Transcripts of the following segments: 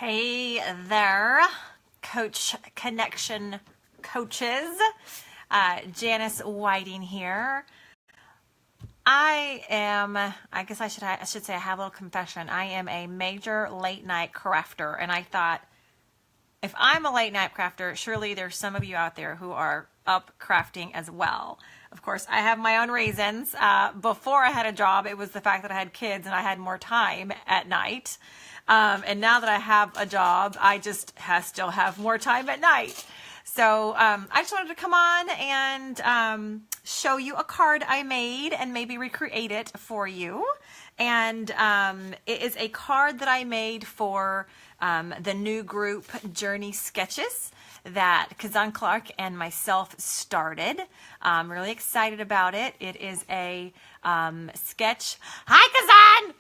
Hey there, Coach Connection coaches. Janice Whiting here. I guess I should say I have a little confession. I am a major late night crafter, and I thought, if I'm a late night crafter, surely there's some of you out there who are up crafting as well. Of course, I have my own reasons. Before I had a job, it was the fact that I had kids and I had more time at night. And now that I have a job, I just still have more time at night. So I just wanted to come on and show you a card I made and maybe recreate it for you. And it is a card that I made for the new group Journey Sketches that Kazan Clark and myself started. I'm really excited about it. It is a sketch. Hi, Kazan!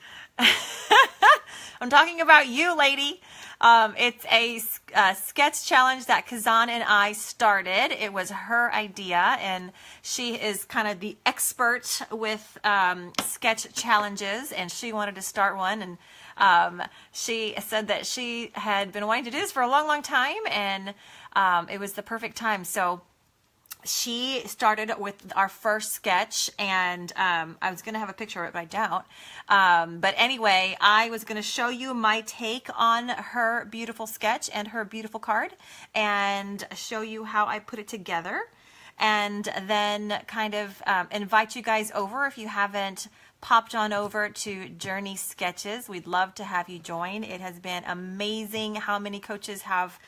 I'm talking about you, lady. It's a sketch challenge that Kazan and I started. It was her idea, and she is kind of the expert with sketch challenges, and she wanted to start one. And she said that she had been wanting to do this for a long, long time, and it was the perfect time. So she started with our first sketch, and I was going to have a picture of it, but I don't. But anyway, I was going to show you my take on her beautiful sketch and her beautiful card, and show you how I put it together, and then kind of invite you guys over if you haven't popped on over to Journey Sketches. We'd love to have you join. It has been amazing how many coaches have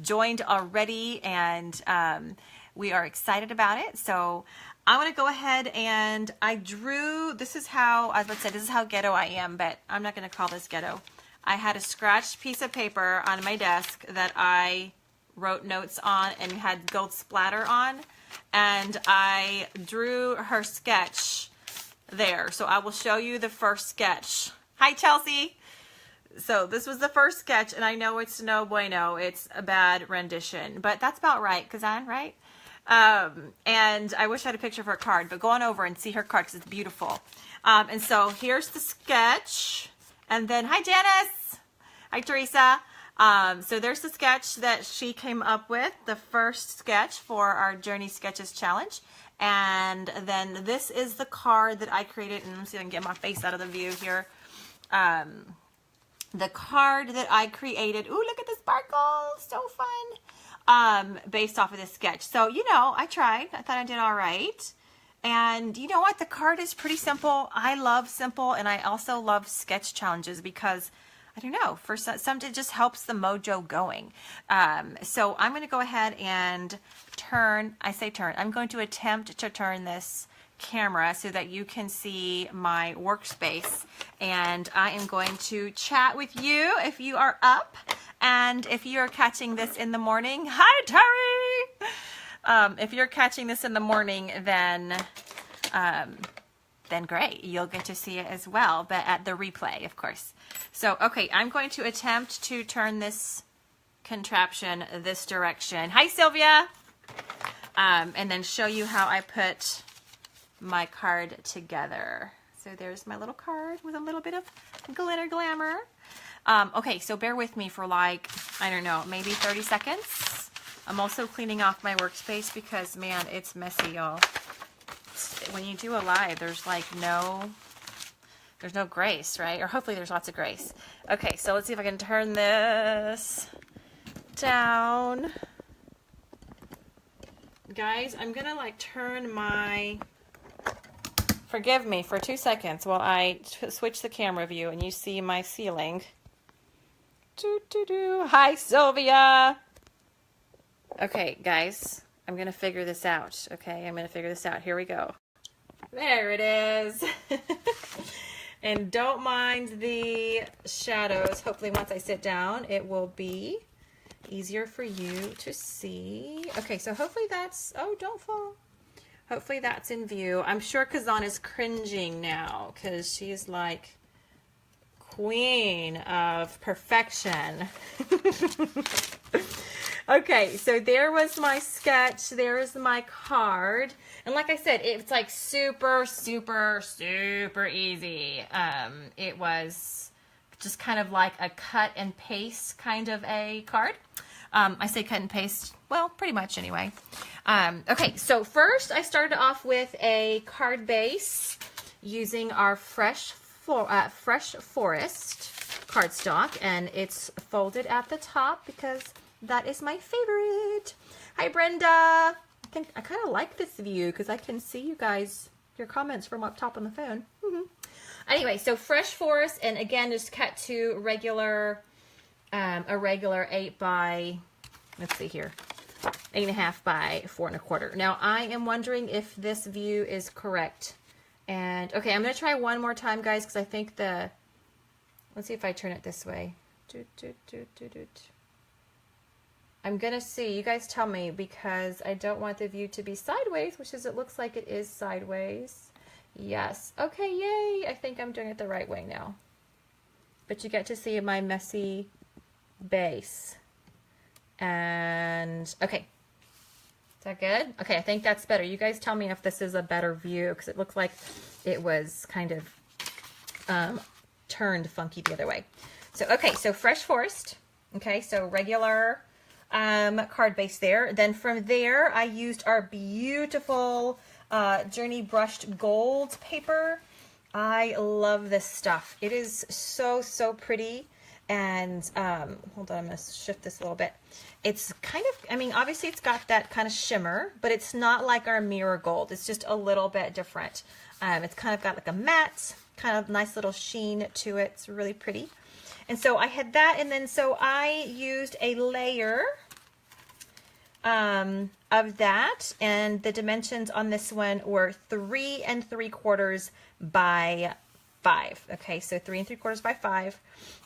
joined already, and we are excited about it. So I want to go ahead and I drew, this is how ghetto I am, but I'm not going to call this ghetto. I had a scratched piece of paper on my desk that I wrote notes on and had gold splatter on, and I drew her sketch there. So I will show you the first sketch. Hi, Chelsea. So this was the first sketch, and I know it's no bueno. It's a bad rendition, but that's about right, Kazan, right? And I wish I had a picture of her card, but go on over and see her card because it's beautiful. And so here's the sketch, and then hi, Janice. Hi, Teresa. So there's the sketch that she came up with, the first sketch for our Journey Sketches challenge. And then this is the card that I created, and let me see if I can get my face out of the view here. The card that I created, ooh, look at the sparkles, so fun, based off of this sketch. So, you know, I tried. I thought I did all right. And you know what? The card is pretty simple. I love simple, and I also love sketch challenges because, I don't know, for some it just helps the mojo going. So I'm going to go ahead and I'm going to attempt to turn this camera so that you can see my workspace, and I am going to chat with you if you are up, and if you're catching this in the morning, hi Terry. If you're catching this in the morning, then great, you'll get to see it as well, but at the replay, of course. So okay, I'm going to attempt to turn this contraption this direction. Hi Sylvia. And then show you how I put my card together. So there's my little card with a little bit of glitter glamour. Okay, so bear with me for like, I don't know, maybe 30 seconds. I'm also cleaning off my workspace because, man, it's messy, y'all. When you do a live, there's no grace, right? Or hopefully there's lots of grace. Okay, so let's see if I can turn this down. Guys, I'm gonna turn my, forgive me for 2 seconds while I switch the camera view and you see my ceiling. Hi, Sylvia. Okay, guys, I'm going to figure this out. Okay, I'm going to figure this out. Here we go. There it is. And don't mind the shadows. Hopefully once I sit down, it will be easier for you to see. Okay, so hopefully that's, oh, don't fall. Hopefully that's in view. I'm sure Kazan is cringing now because she's like queen of perfection. Okay, so there was my sketch. There is my card. And like I said, it's like super, super, super easy. It was just kind of like a cut and paste kind of a card. I say cut and paste, well, pretty much anyway. Okay, so first I started off with a card base using our Fresh Forest cardstock, and it's folded at the top because that is my favorite. Hi, Brenda. I kind of like this view because I can see you guys, your comments from up top on the phone. Anyway, so Fresh Forest, and again, just cut to regular, a regular 8 by, let's see here, 8.5 by 4 1/4. Now, I am wondering if this view is correct. And, okay, I'm going to try one more time, guys, because I think let's see if I turn it this way. I'm going to see. You guys tell me, because I don't want the view to be sideways, which is, it looks like it is sideways. Yes. Okay, yay. I think I'm doing it the right way now. But you get to see my messy base. And, okay. Is that good? Okay, I think that's better. You guys tell me if this is a better view, because it looks like it was kind of turned funky the other way. So, okay, so Fresh Forest. Okay, so regular card base there. Then from there, I used our beautiful Journey Brushed Gold paper. I love this stuff. It is so, so pretty. And hold on, I'm going to shift this a little bit. It's kind of, I mean, obviously it's got that kind of shimmer, but it's not like our mirror gold. It's just a little bit different. It's kind of got like a matte, kind of nice little sheen to it. It's really pretty. And so I had that, and then so I used a layer of that, and the dimensions on this one were 3 3/4 by 5. Okay, so 3 3/4 by 5.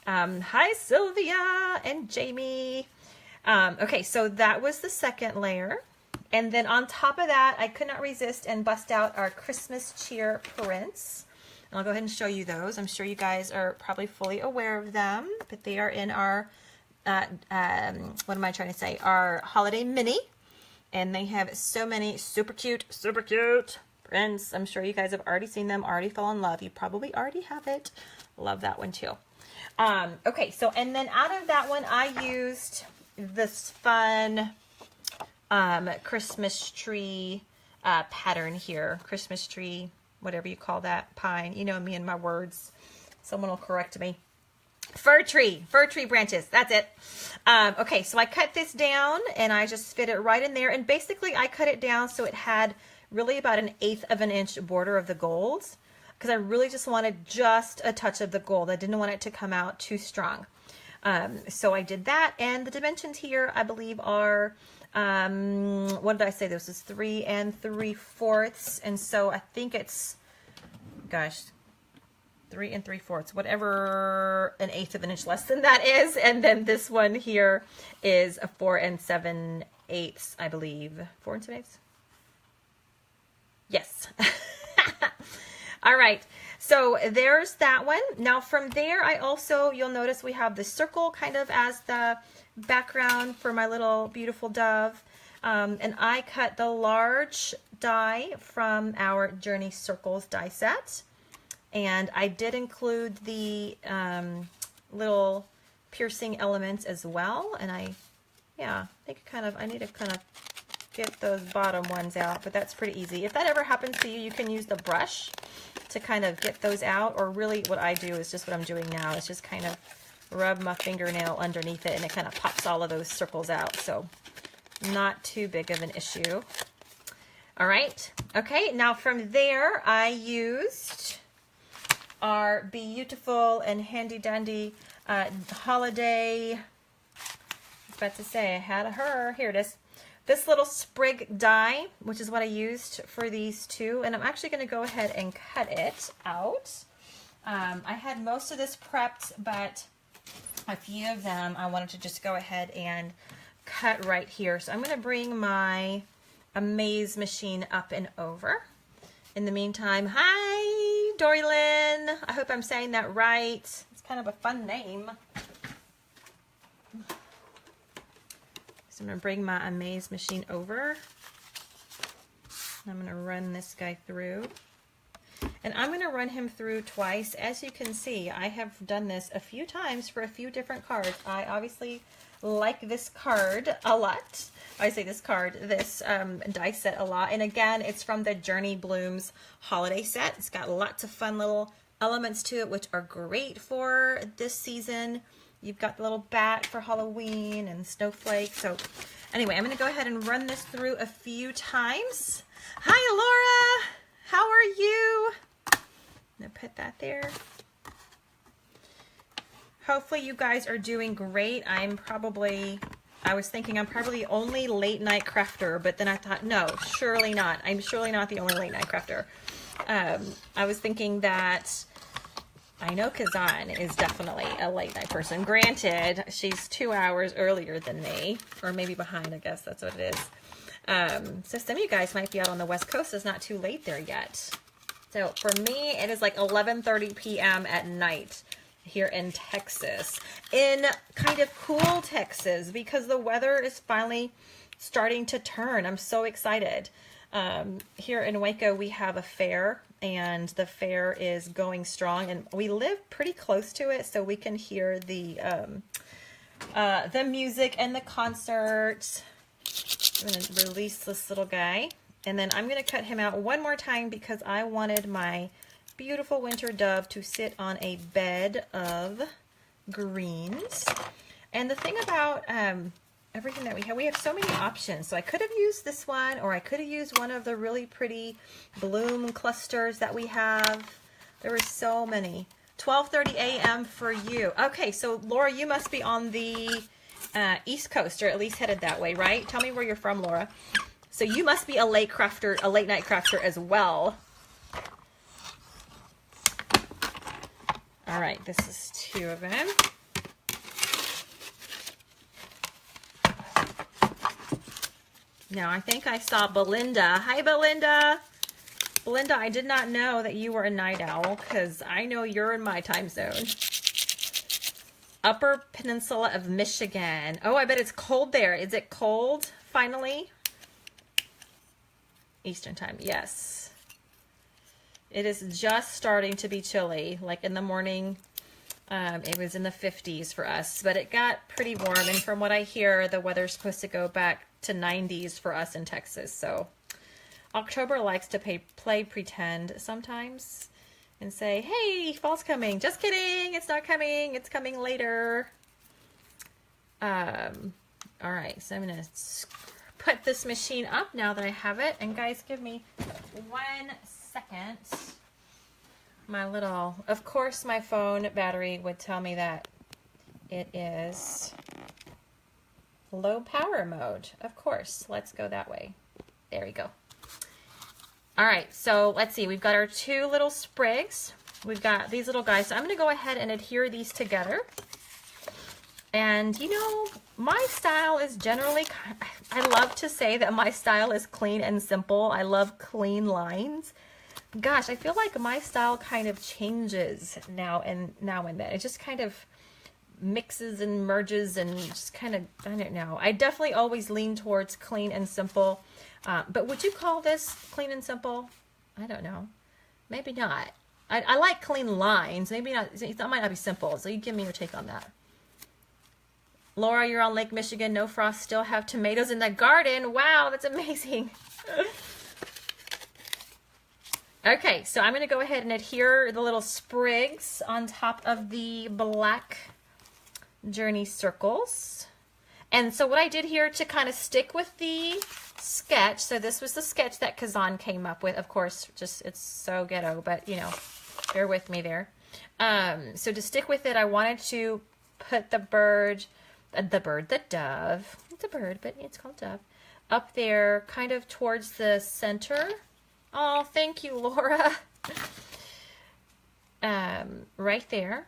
Hi, Sylvia and Jamie. Okay, so that was the second layer. And then on top of that, I could not resist and bust out our Christmas cheer prints. And I'll go ahead and show you those. I'm sure you guys are probably fully aware of them, but they are in our, what am I trying to say? Our holiday mini. And they have so many super cute prints. I'm sure you guys have already seen them, already fell in love. You probably already have it. Love that one too. Okay, so, and then out of that one, I used this fun Christmas tree pattern here. Christmas tree, whatever you call that, pine. You know me and my words. Someone will correct me. Fir tree branches. That's it. Okay, so I cut this down and I just fit it right in there. And basically I cut it down so it had really about 1/8 of an inch border of the gold, because I really just wanted just a touch of the gold. I didn't want it to come out too strong. So I did that, and the dimensions here, I believe, are, what did I say? This is 3 3/4, and so I think it's, gosh, 3 3/4, whatever 1/8 of an inch less than that is, and then this one here is a 4 7/8, I believe. 4 7/8? Yes. All right. So there's that one. Now from there, I also, you'll notice we have the circle kind of as the background for my little beautiful dove. And I cut the large die from our Journey Circles die set. And I did include the little piercing elements as well. And I think I need to kind of get those bottom ones out, but that's pretty easy. If that ever happens to you, you can use the brush to kind of get those out, or really what I do is just what I'm doing now. It's just kind of rub my fingernail underneath it and it kind of pops all of those circles out. So not too big of an issue. All right. Okay. Now from there, I used our beautiful and handy dandy holiday, I was about to say I had her, here it is. This little sprig die, which is what I used for these two, and I'm actually going to go ahead and cut it out. I had most of this prepped, but a few of them I wanted to just go ahead and cut right here. So I'm going to bring my Amaze machine up and over. In the meantime, hi, Dory Lynn. I hope I'm saying that right. It's kind of a fun name. So I'm going to bring my Amaze machine over. I'm going to run this guy through. And I'm going to run him through twice. As you can see, I have done this a few times for a few different cards. I obviously like this card a lot. I say this card, this dice set a lot. And again, it's from the Journey Blooms holiday set. It's got lots of fun little elements to it, which are great for this season. You've got the little bat for Halloween and snowflake. So anyway, I'm going to go ahead and run this through a few times. Hi, Laura. How are you? I'm going to put that there. Hopefully you guys are doing great. I was thinking I'm probably the only late night crafter, but then I thought, no, surely not. I'm surely not the only late night crafter. I was thinking that I know Kazan is definitely a late night person. Granted, she's 2 hours earlier than me, or maybe behind, I guess that's what it is. So some of you guys might be out on the West Coast. It's not too late there yet. So for me, it is like 11:30 p.m. at night here in Texas, in kind of cool Texas, because the weather is finally starting to turn. I'm so excited. Here in Waco, we have a fair, and the fair is going strong, and we live pretty close to it, so we can hear the music and the concerts. I'm going to release this little guy, and then I'm going to cut him out one more time because I wanted my beautiful winter dove to sit on a bed of greens. And the thing about everything that we have so many options. So I could have used this one, or I could have used one of the really pretty bloom clusters that we have. There were so many. 12:30 a.m. for you. Okay, so Laura, you must be on the East Coast, or at least headed that way, right? Tell me where you're from, Laura. So you must be a late night crafter as well. All right, this is 2 of them. Now, I think I saw Belinda. Hi, Belinda. Belinda, I did not know that you were a night owl, because I know you're in my time zone. Upper Peninsula of Michigan. Oh, I bet it's cold there. Is it cold, finally? Eastern time, yes. It is just starting to be chilly. Like in the morning, it was in the 50s for us, but it got pretty warm. And from what I hear, the weather's supposed to go back to 90s for us in Texas. So October likes to play pretend sometimes and say, hey, fall's coming. Just kidding. It's not coming. It's coming later. All right. So I'm going to put this machine up now that I have it. And guys, give me 1 second. Of course, my phone battery would tell me that it is low power mode. Of course. Let's go that way. There we go. All right, so let's see. We've got our 2 little sprigs. We've got these little guys. So I'm going to go ahead and adhere these together. And, you know, my style is generally, I love to say that my style is clean and simple. I love clean lines. Gosh, I feel like my style kind of changes now and then. It just kind of mixes and merges and just kind of, I don't know. I definitely always lean towards clean and simple. But would you call this clean and simple? I don't know. Maybe not. I like clean lines. Maybe not. That might not be simple. So you give me your take on that. Laura, you're on Lake Michigan. No frost. Still have tomatoes in the garden. Wow, that's amazing. Okay, so I'm going to go ahead and adhere the little sprigs on top of the black journey circles. And so what I did here to kind of stick with the sketch, so this was the sketch that Kazan came up with. Of course, just it's so ghetto, but you know, bear with me there. So to stick with it, I wanted to put the dove, it's a bird, but it's called dove, up there kind of towards the center. Oh, thank you, Laura. Right there.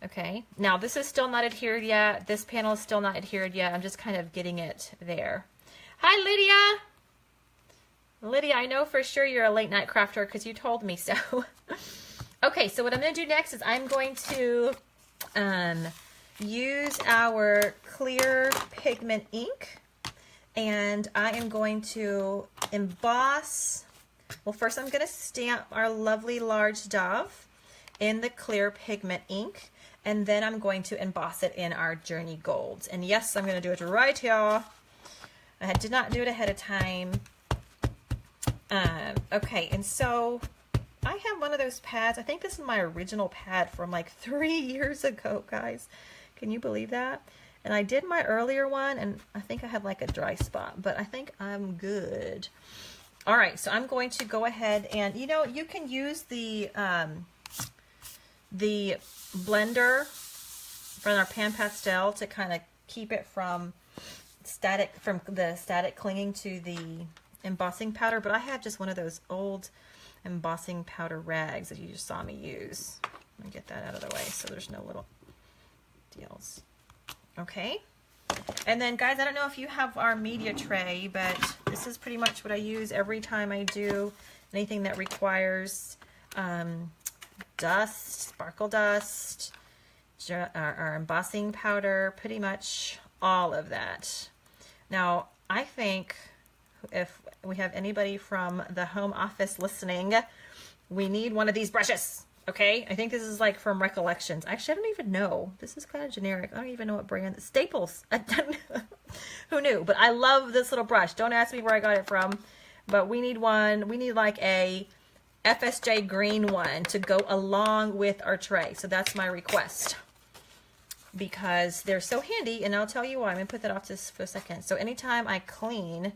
Okay, now this is still not adhered yet. This panel is still not adhered yet. I'm just kind of getting it there. Hi, Lydia. Lydia, I know for sure you're a late night crafter because you told me so. Okay, so what I'm going to do next is I'm going to use our clear pigment ink, and I am going to emboss Well, first I'm going to stamp our lovely large dove in the clear pigment ink, and then I'm going to emboss it in our Journey Golds. And yes, I'm going to do it right here. I did not do it ahead of time. Okay, and so I have one of those pads. I think this is my original pad from like 3 years ago, guys. Can you believe that? And I did my earlier one, and I think I had like a dry spot, but I think I'm good. All right, so I'm going to go ahead and, you know, you can use the blender from our Pan Pastel to kind of keep it from the static clinging to the embossing powder, but I have just one of those old embossing powder rags that you just saw me use. Let me get that out of the way so there's no little deals. Okay. And then, guys, I don't know if you have our media tray, but this is pretty much what I use every time I do anything that requires dust, sparkle dust, our embossing powder, pretty much all of that. Now, I think if we have anybody from the home office listening, we need one of these brushes. Okay, I think this is like from Recollections. Actually, I don't even know. This is kind of generic. I don't even know what brand. Staples. Who knew? But I love this little brush. Don't ask me where I got it from. But we need one. We need like a FSJ green one to go along with our tray. So that's my request, because they're so handy. And I'll tell you why. I'm going to put that off just for a second. So anytime I clean,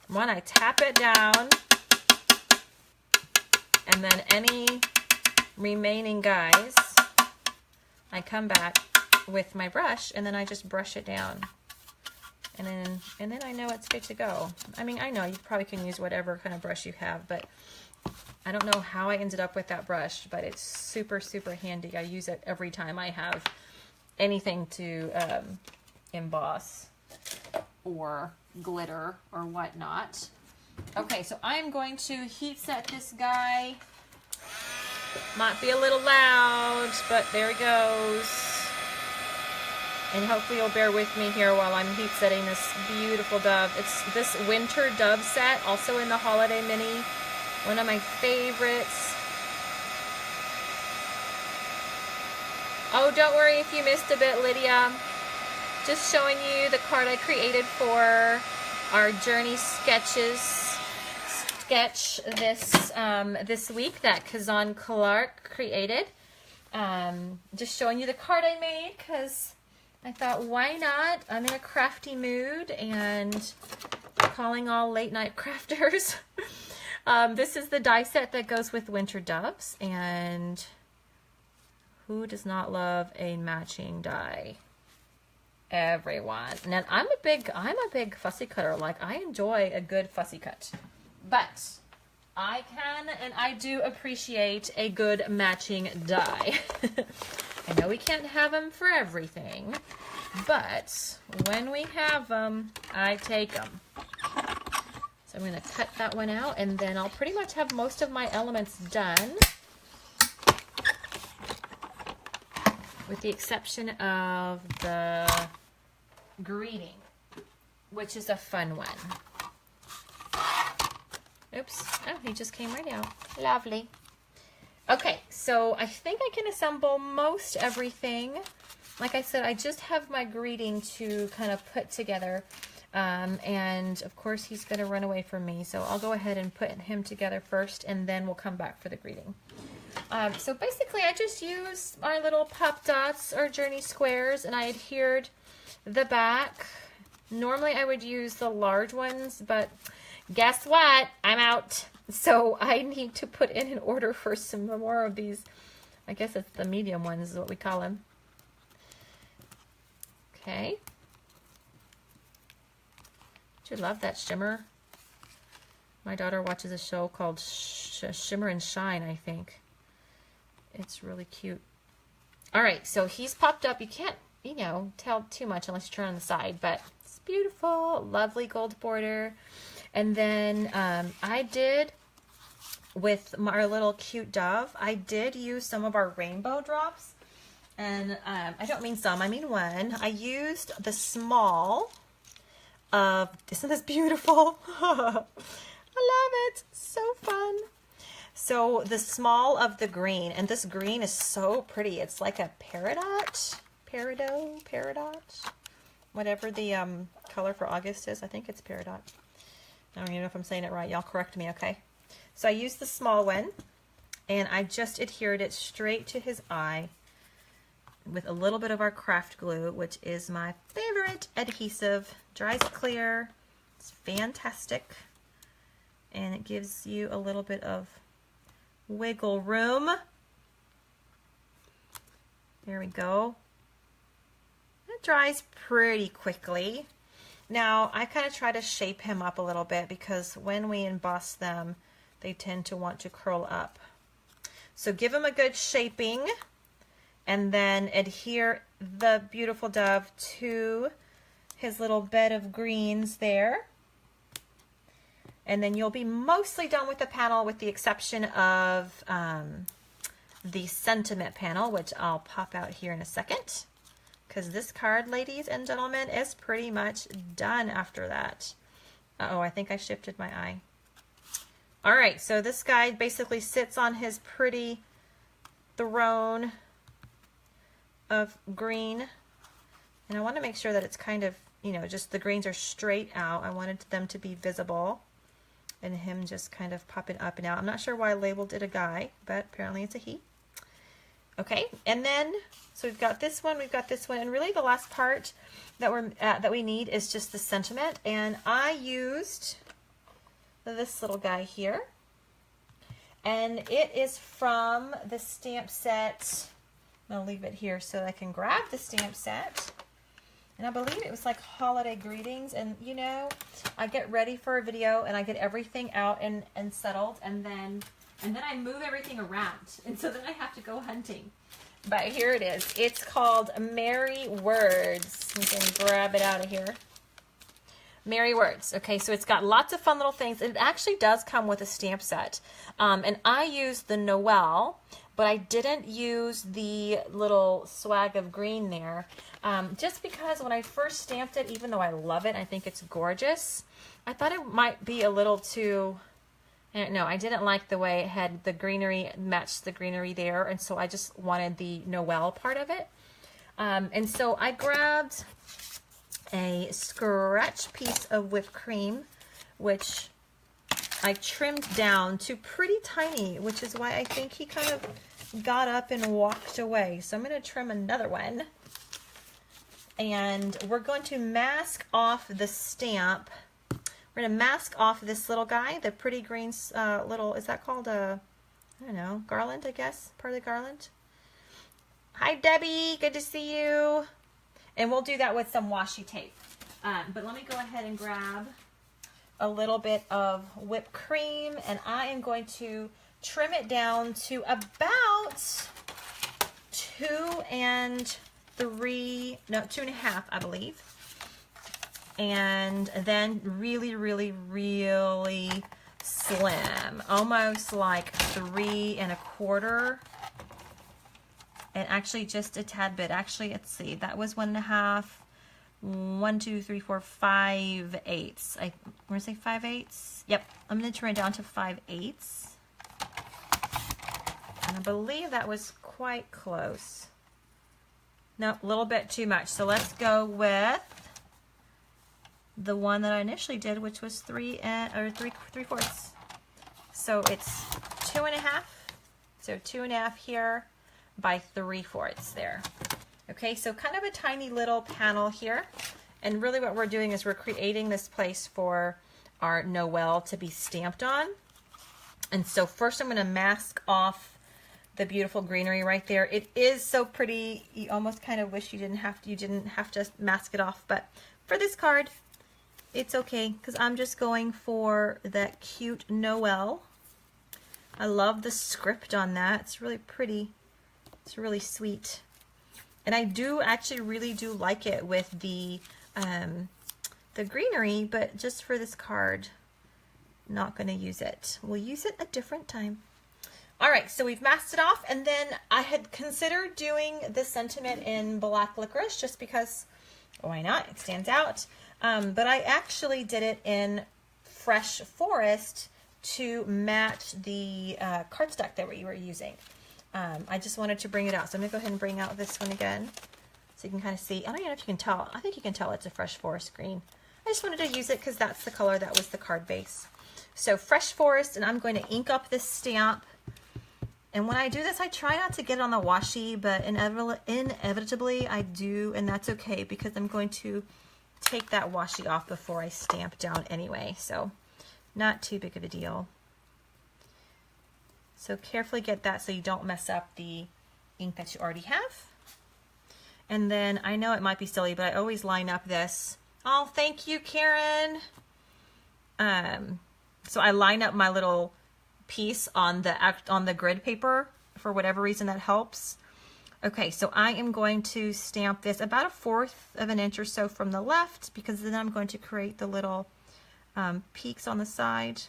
one, I tap it down. And then any remaining guys, I come back with my brush and then I just brush it down, and then I know it's good to go. I mean, I know you probably can use whatever kind of brush you have, but I don't know how I ended up with that brush, but it's super, super handy. I use it every time I have anything to emboss or glitter or whatnot. Okay, so I'm going to heat set this guy. Might be a little loud, but there he goes. And hopefully you'll bear with me here while I'm heat setting this beautiful dove. It's this winter dove set, also in the holiday mini. One of my favorites. Oh, don't worry if you missed a bit, Lydia. Just showing you the card I created for our Journey Sketches sketch this week that Kazan Clark created. Just showing you the card I made because I thought, why not? I'm in a crafty mood and calling all late night crafters. This is the die set that goes with Winter Doves, and who does not love a matching die? Everyone. And I'm a big fussy cutter. Like, I enjoy a good fussy cut. But I can and I do appreciate a good matching die. I know we can't have them for everything, but when we have them, I take them. So I'm going to cut that one out, and then I'll pretty much have most of my elements done, with the exception of the greeting, which is a fun one. Oops. Oh, he just came right out. Lovely. Okay, so I think I can assemble most everything. Like I said, I just have my greeting to kind of put together. And of course he's going to run away from me. So I'll go ahead and put him together first, and then we'll come back for the greeting. So basically I just used our little pop dots or journey squares, and I adhered the back. Normally I would use the large ones, but guess what? I'm out. So I need to put in an order for some more of these. I guess it's the medium ones is what we call them. Okay. Do you love that shimmer? My daughter watches a show called Shimmer and Shine, I think. It's really cute. All right, so he's popped up. You can't, you know, tell too much unless you turn on the side, but it's beautiful. Lovely gold border. And then I did, with our little cute dove, I did use some of our rainbow drops. And I don't mean some, I mean one. I used the small of, isn't this beautiful? I love it. So fun. So the small of the green, and this green is so pretty. It's like a peridot, whatever the color for August is. I think it's peridot. I don't even know if I'm saying it right. Y'all correct me, okay? So I used the small one, and I just adhered it straight to his eye with a little bit of our craft glue, which is my favorite adhesive. Dries clear. It's fantastic. And it gives you a little bit of wiggle room. There we go. It dries pretty quickly. Now, I kind of try to shape him up a little bit because when we emboss them, they tend to want to curl up. So give him a good shaping and then adhere the beautiful dove to his little bed of greens there. And then you'll be mostly done with the panel with the exception of the sentiment panel, which I'll pop out here in a second. Because this card, ladies and gentlemen, is pretty much done after that. Uh-oh, I think I shifted my eye. All right, so this guy basically sits on his pretty throne of green. And I want to make sure that it's kind of, you know, just the greens are straight out. I wanted them to be visible. And him just kind of popping up and out. I'm not sure why I labeled it a guy, but apparently it's a he. Okay, and then, so we've got this one, and really the last part that we need is just the sentiment. And I used this little guy here. And it is from the stamp set. I'm going to leave it here so I can grab the stamp set. And I believe it was like holiday greetings. And you know, I get ready for a video and I get everything out and settled, and then I move everything around. And so then I have to go hunting. But here it is. It's called Merry Words. I'm going to grab it out of here. Merry Words. Okay, so it's got lots of fun little things. It actually does come with a stamp set. And I used the Noel, but I didn't use the little swag of green there. Just because when I first stamped it, even though I love it, I think it's gorgeous, I thought it might be a little too, I don't know, I didn't like the way it had the greenery matched the greenery there, and so I just wanted the Noel part of it. And so I grabbed a scratch piece of whipped cream, which I trimmed down to pretty tiny, which is why I think he kind of got up and walked away. So I'm going to trim another one. And we're going to mask off the stamp. We're going to mask off this little guy, the pretty green little, is that called a, I don't know, garland, I guess? Part of the garland? Hi, Debbie. Good to see you. And we'll do that with some washi tape. But let me go ahead and grab a little bit of whipped cream, and I am going to trim it down to about 2.5, I believe. And then really, really, really slim, almost like 3.25. And actually just a tad bit. Actually, let's see, that was 1.5. 1, 2, 3, 4, 5/8. I'm going to say 5/8. Yep, I'm going to trim it down to 5/8. And I believe that was quite close. No, a little bit too much. So let's go with the one that I initially did, which was 3/4. So it's 2.5. So 2.5 here by 3/4 there. Okay, so kind of a tiny little panel here. And really what we're doing is we're creating this place for our Noel to be stamped on. And so first I'm going to mask off the beautiful greenery right there. It is so pretty. You almost kind of wish you didn't have to mask it off, but for this card, it's okay because I'm just going for that cute Noel. I love the script on that. It's really pretty. It's really sweet. And I do actually really do like it with the greenery, but just for this card, not going to use it. We'll use it a different time. All right, so we've masked it off, and then I had considered doing the sentiment in black licorice just because, why not? It stands out. But I actually did it in Fresh Forest to match the cardstock that we were using. I just wanted to bring it out. So I'm going to go ahead and bring out this one again so you can kind of see. I don't even know if you can tell. I think you can tell it's a Fresh Forest green. I just wanted to use it because that's the color that was the card base. So Fresh Forest, and I'm going to ink up this stamp. And when I do this, I try not to get it on the washi, but inevitably I do, and that's okay because I'm going to take that washi off before I stamp down anyway. So not too big of a deal. So carefully get that so you don't mess up the ink that you already have. And then I know it might be silly, but I always line up this. Oh, thank you, Karen. So I line up my little piece on the grid paper for whatever reason that helps. Okay, so I am going to stamp this about 1/4 of an inch or so from the left because then I'm going to create the little peaks on the side.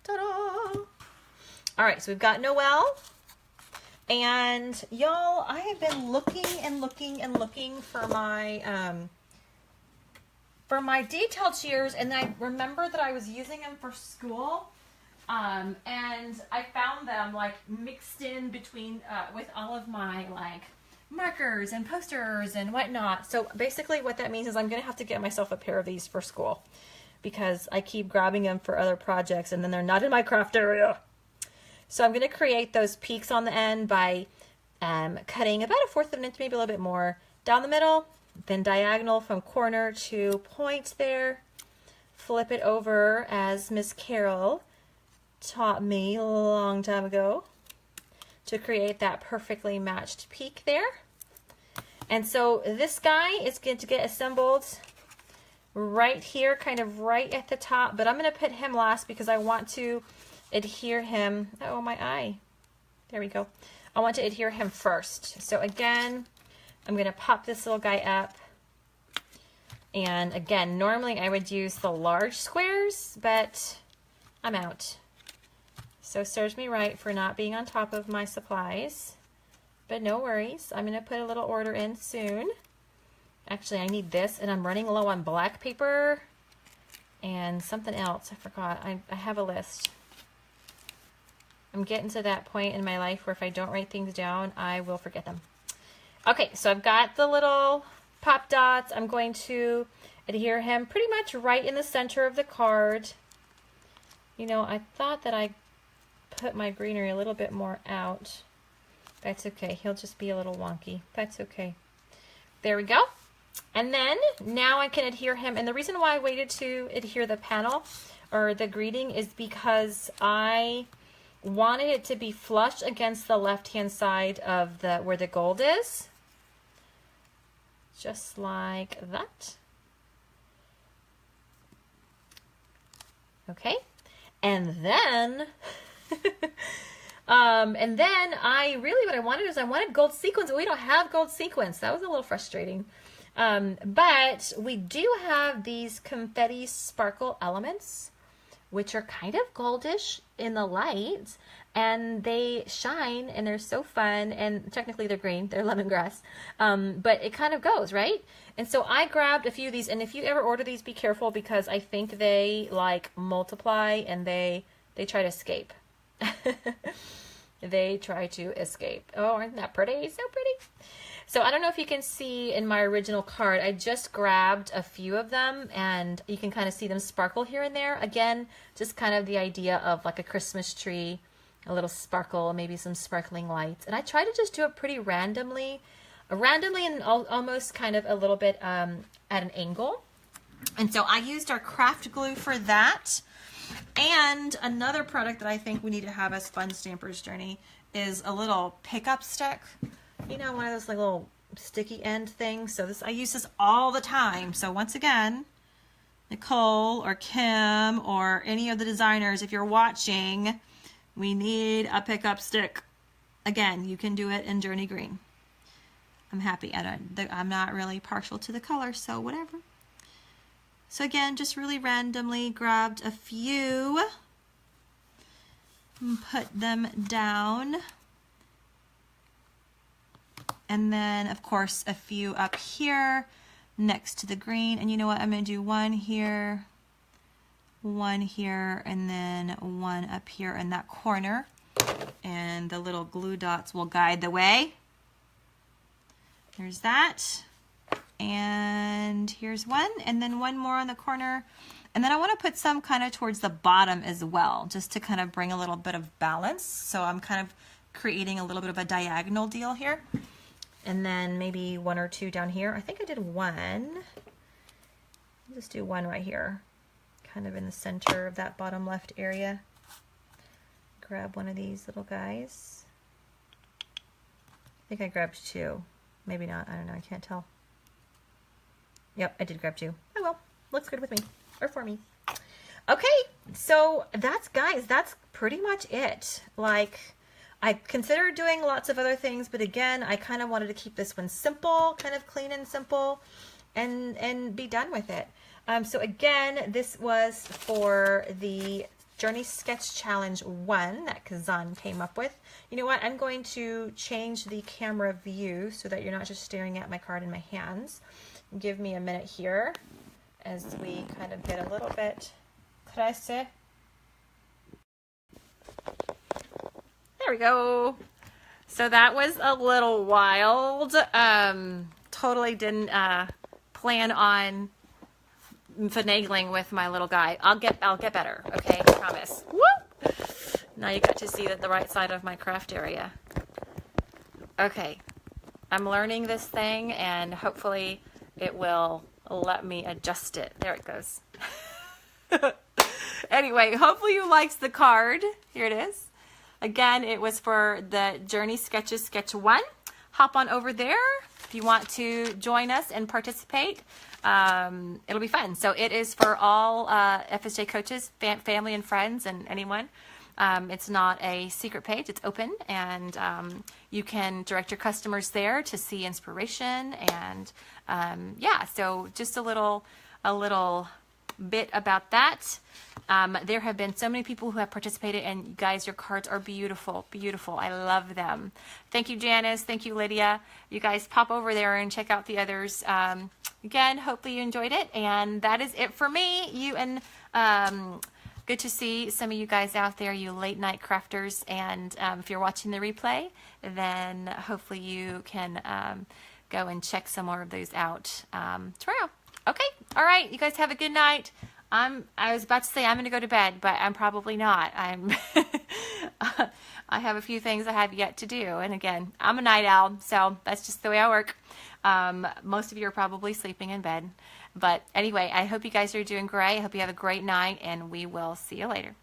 Ta-da! All right, so we've got Noelle. And y'all, I have been looking and looking and looking for my detail cheers, and I remember that I was using them for school, and I found them like mixed in between with all of my like markers and posters and whatnot. So basically what that means is I'm gonna have to get myself a pair of these for school because I keep grabbing them for other projects and then they're not in my craft area. So I'm going to create those peaks on the end by cutting about 1/4 of an inch, maybe a little bit more, down the middle, then diagonal from corner to point there. Flip it over as Miss Carol taught me a long time ago to create that perfectly matched peak there. And so this guy is going to get assembled right here, kind of right at the top, but I'm going to put him last because I want to adhere him. Oh, my eye. There we go. I want to adhere him first. So again, I'm going to pop this little guy up. And again, normally I would use the large squares, but I'm out. So serves me right for not being on top of my supplies. But no worries. I'm going to put a little order in soon. Actually, I need this, and I'm running low on black paper and something else. I forgot. I have a list. I'm getting to that point in my life where if I don't write things down, I will forget them. Okay, so I've got the little pop dots. I'm going to adhere him pretty much right in the center of the card. You know, I thought that I put my greenery a little bit more out. That's okay. He'll just be a little wonky. That's okay. There we go. And then now I can adhere him. And the reason why I waited to adhere the panel or the greeting is because I wanted it to be flush against the left-hand side of the where the gold is. Just like that. Okay. And then what I wanted is I wanted gold sequins. We don't have gold sequins. That was a little frustrating. But we do have these confetti sparkle elements, which are kind of goldish in the light, and they shine, and they're so fun, and technically they're green, they're lemongrass, but it kind of goes, right? And so I grabbed a few of these, and if you ever order these, be careful, because I think they, like, multiply, and they try to escape. They try to escape. Oh, aren't that pretty? So pretty. So I don't know if you can see in my original card, I just grabbed a few of them and you can kind of see them sparkle here and there. Again, just kind of the idea of like a Christmas tree, a little sparkle, maybe some sparkling lights. And I try to just do it pretty randomly and almost kind of a little bit at an angle. And so I used our craft glue for that. And another product that I think we need to have as Fun Stampers Journey is a little pickup stick. You know, one of those like little sticky end things. So I use this all the time. So once again, Nicole or Kim or any of the designers, if you're watching, we need a pickup stick. Again, you can do it in Journey Green. I'm happy. I'm not really partial to the color, so whatever. So again, just really randomly grabbed a few and put them down. And then, of course, a few up here. next to the green. And you know what? I'm going to do one here, and then one up here in that corner. And the little glue dots will guide the way. There's that. And here's one, and then one more on the corner. And then I want to put some kind of towards the bottom as well, just to kind of bring a little bit of balance. So I'm kind of creating a little bit of a diagonal deal here. And then maybe one or two down here. I think I did one. I'll just do one right here, kind of in the center of that bottom left area. Grab one of these little guys. I think I grabbed two. Maybe not. I don't know. I can't tell. Yep, I did grab two. Oh well. Looks good with me. Or for me. Okay. So that's, guys, that's pretty much it. Like, I considered doing lots of other things, but again, I kind of wanted to keep this one simple, kind of clean and simple, and be done with it. So again, this was for the Journey Sketch Challenge 1 that Kazan came up with. You know what? I'm going to change the camera view so that you're not just staring at my card in my hands. Give me a minute here as we kind of get a little bit. Could I say? There we go. So that was a little wild. Totally didn't plan on finagling with my little guy. I'll get better. Okay, promise. Woo! Now you got to see the right side of my craft area. Okay, I'm learning this thing, and hopefully it will let me adjust it. There it goes. Anyway, hopefully you liked the card. Here it is. Again, it was for the Journey Sketches Sketch 1. Hop on over there if you want to join us and participate. It'll be fun. So it is for all FSJ coaches, family and friends, and anyone. It's not a secret page. It's open, and you can direct your customers there to see inspiration. And yeah, so just a little bit about that. There have been so many people who have participated, and you guys, your cards are beautiful, beautiful. I love them. Thank you, Janice. Thank you, Lydia. You guys pop over there and check out the others. Again, hopefully you enjoyed it, and that is it for me. Good to see some of you guys out there, you late night crafters, and if you're watching the replay, then hopefully you can go and check some more of those out tomorrow. Okay, all right, you guys have a good night. I was about to say I'm going to go to bed, but I'm probably not. I have a few things I have yet to do, and again, I'm a night owl, so that's just the way I work. Most of you are probably sleeping in bed, but anyway, I hope you guys are doing great. I hope you have a great night, and we will see you later.